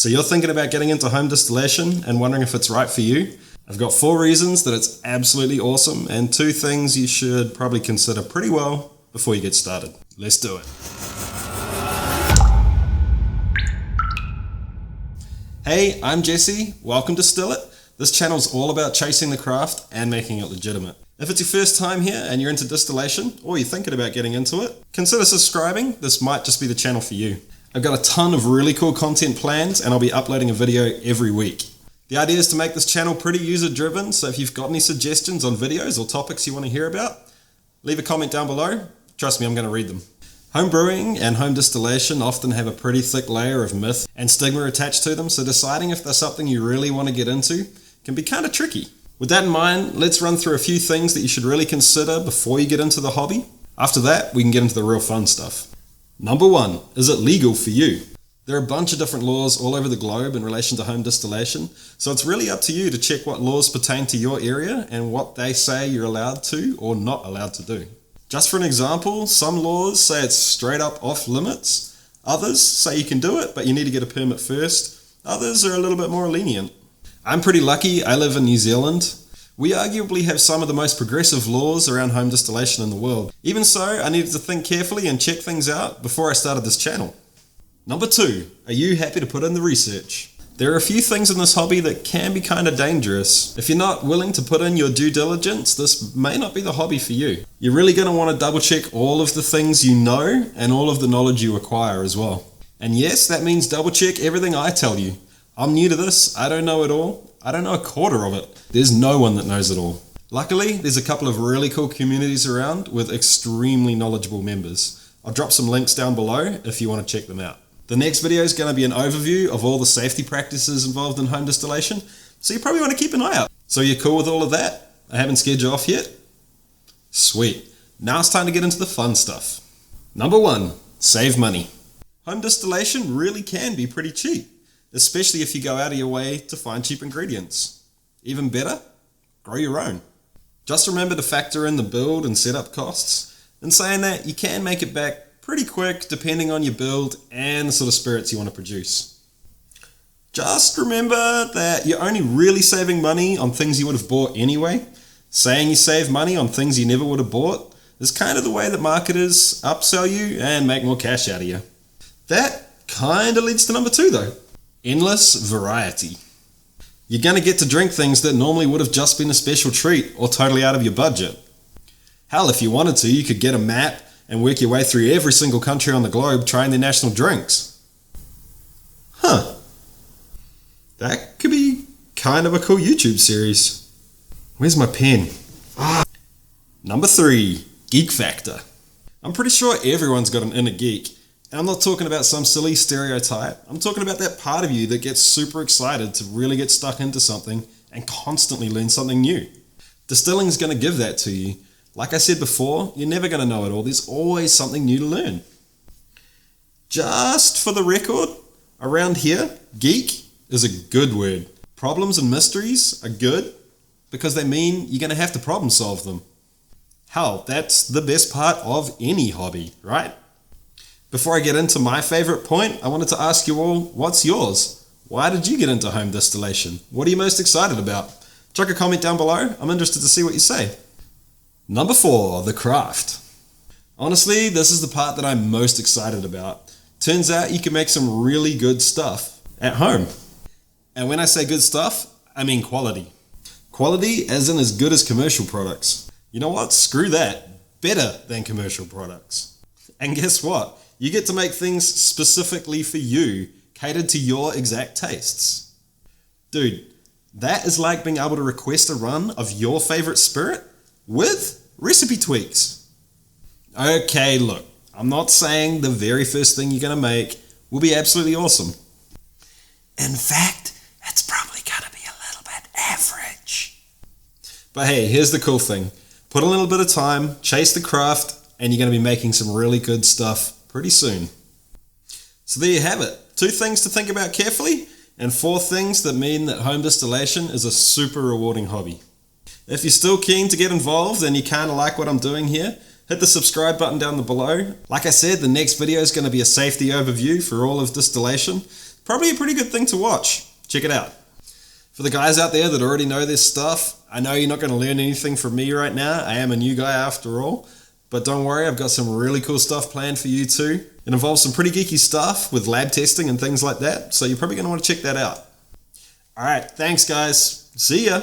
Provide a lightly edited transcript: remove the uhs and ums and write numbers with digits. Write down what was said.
So you're thinking about getting into home distillation and wondering if it's right for you? I've got 4 reasons that it's absolutely awesome and 2 things you should probably consider pretty well before you get started. Let's do it. Hey, I'm Jesse. Welcome to Still It. This channel's all about chasing the craft and making it legitimate. If it's your first time here and you're into distillation, or you're thinking about getting into it, consider subscribing. This might just be the channel for you. I've got a ton of really cool content planned and I'll be uploading a video every week. The idea is to make this channel pretty user-driven, so if you've got any suggestions on videos or topics you want to hear about, leave a comment down below. Trust me, I'm going to read them. Home brewing and home distillation often have a pretty thick layer of myth and stigma attached to them, so deciding if there's something you really want to get into can be kind of tricky. With that in mind, let's run through a few things that you should really consider before you get into the hobby. After that, we can get into the real fun stuff. Number 1, is it legal for you? There are a bunch of different laws all over the globe in relation to home distillation, so it's really up to you to check what laws pertain to your area and what they say you're allowed to or not allowed to do. Just for an example, some laws say it's straight up off limits. Others say you can do it, but you need to get a permit first. Others are a little bit more lenient. I'm pretty lucky. I live in New Zealand. We arguably have some of the most progressive laws around home distillation in the world. Even so, I needed to think carefully and check things out before I started this channel. Number 2, are you happy to put in the research? There are a few things in this hobby that can be kind of dangerous. If you're not willing to put in your due diligence, this may not be the hobby for you. You're really going to want to double check all of the things you know and all of the knowledge you acquire as well. And yes, that means double check everything I tell you. I'm new to this, I don't know it all. I don't know a quarter of it. There's no one that knows it all. Luckily, there's a couple of really cool communities around with extremely knowledgeable members. I'll drop some links down below if you want to check them out. The next video is going to be an overview of all the safety practices involved in home distillation, so you probably want to keep an eye out. So you're cool with all of that? I haven't scared you off yet? Sweet. Now it's time to get into the fun stuff. Number 1, save money. Home distillation really can be pretty cheap, especially if you go out of your way to find cheap ingredients. Even better, grow your own. Just remember to factor in the build and setup costs. In saying that, you can make it back pretty quick depending on your build and the sort of spirits you want to produce. Just remember that you're only really saving money on things you would have bought anyway. Saying you save money on things you never would have bought is kind of the way that marketers upsell you and make more cash out of you. That kind of leads to number 2 though. Endless variety. You're going to get to drink things that normally would have just been a special treat or totally out of your budget. Hell, if you wanted to, you could get a map and work your way through every single country on the globe trying their national drinks. Huh. That could be kind of a cool YouTube series. Where's my pen? Number 3, geek factor. I'm pretty sure everyone's got an inner geek. And I'm not talking about some silly stereotype. I'm talking about that part of you that gets super excited to really get stuck into something and constantly learn something new. Distilling is going to give that to you. Like I said before, you're never going to know it all. There's always something new to learn. Just for the record, around here, geek is a good word. Problems and mysteries are good because they mean you're going to have to problem solve them. Hell, that's the best part of any hobby, right? Before I get into my favorite point, I wanted to ask you all, what's yours? Why did you get into home distillation? What are you most excited about? Chuck a comment down below. I'm interested to see what you say. Number 4, the craft. Honestly, this is the part that I'm most excited about. Turns out you can make some really good stuff at home. And when I say good stuff, I mean quality. Quality as in as good as commercial products. You know what? Screw that. Better than commercial products. And guess what? You get to make things specifically for you, catered to your exact tastes. Dude, that is like being able to request a run of your favorite spirit with recipe tweaks. Okay, look, I'm not saying the very first thing you're going to make will be absolutely awesome. In fact, it's probably going to be a little bit average. But hey, here's the cool thing. Put a little bit of time, chase the craft, and you're going to be making some really good stuff pretty soon. So there you have it. 2 things to think about carefully, and 4 things that mean that home distillation is a super rewarding hobby. If you're still keen to get involved and you kind of like what I'm doing here, hit the subscribe button down below. Like I said, the next video is going to be a safety overview for all of distillation. probably a pretty good thing to watch. Check it out. For the guys out there that already know this stuff, I know you're not going to learn anything from me right now. I am a new guy after all. But don't worry, I've got some really cool stuff planned for you too. It involves some pretty geeky stuff with lab testing and things like that, so you're probably going to want to check that out. Alright, thanks guys. See ya!